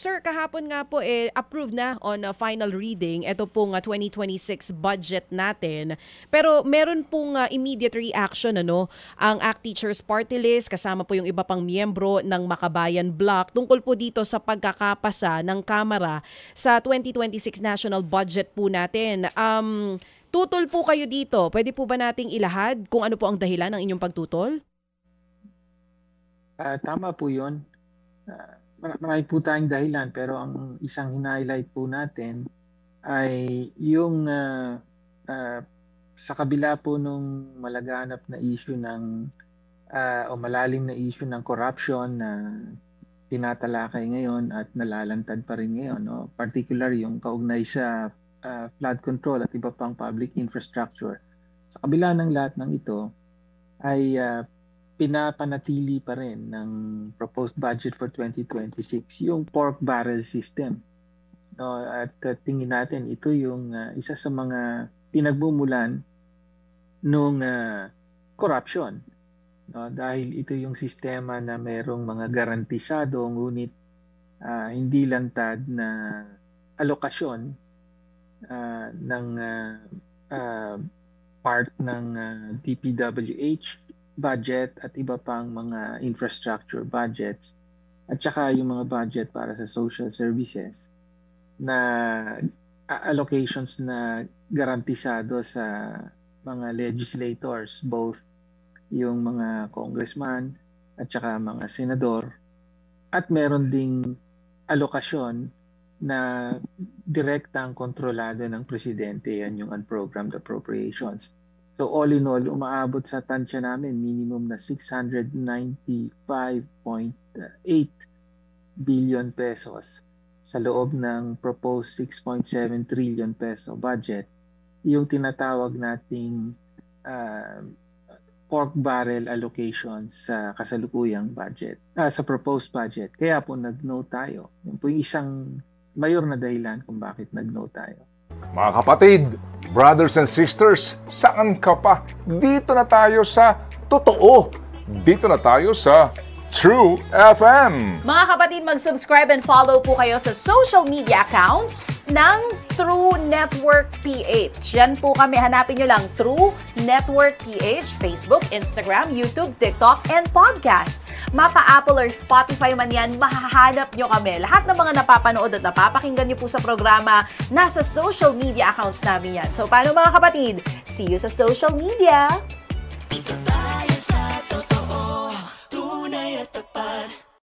Sir, kahapon nga po approved na on final reading ito pong 2026 budget natin. Pero meron pong immediate reaction ang ACT Teachers Party List kasama po yung iba pang miyembro ng Makabayan Bloc tungkol po dito sa pagkakapasa ng Kamara sa 2026 national budget po natin. Tutol po kayo dito. Pwede po ba nating ilahad kung ano po ang dahilan ng inyong pagtutol? Tama po yun. Marami po tayong dahilan pero ang isang hinighlight po natin ay yung sa kabila po nung malaganap na issue ng o malalim na issue ng corruption na tinatalakay ngayon at nalalantad pa rin ngayon, no? Particular yung kaugnay sa flood control at iba pang public infrastructure. Sa kabila ng lahat ng ito ay pinapanatili pa rin ng proposed budget for 2026 yung pork barrel system. No, at tingin natin ito yung isa sa mga pinagmumulan nung corruption. No, dahil ito yung sistema na merong mga garantisado ngunit hindi lantad na alokasyon ng part ng DPWH budget at iba pang mga infrastructure budgets at saka yung mga budget para sa social services na allocations na garantisado sa mga legislators, both yung mga congressman at saka mga senador, at meron ding alokasyon na direktang kontrolado ng presidente, yan yung unprogrammed appropriations. So all in all, umaabot sa tansya namin minimum na 695.8 billion pesos sa loob ng proposed 6.7 trillion peso budget, yung tinatawag nating pork barrel allocation sa kasalukuyang budget, sa proposed budget. Kaya po nag-no tayo. Yung po yung isang mayor na dahilan kung bakit nag-no tayo. Mga kapatid, brothers and sisters, saan ka pa? Dito na tayo sa totoo. Dito na tayo sa True FM. Mga kapatid, mag-subscribe and follow po kayo sa social media accounts ng True Network PH. Yan po kami. Hanapin nyo lang True Network PH, Facebook, Instagram, YouTube, TikTok, and podcast. Mapa Apple or Spotify man yan, mahahanap nyo kami. Lahat ng mga napapanood at napapakinggan nyo po sa programa, nasa social media accounts namin yan. So, paano mga kapatid? See you sa social media!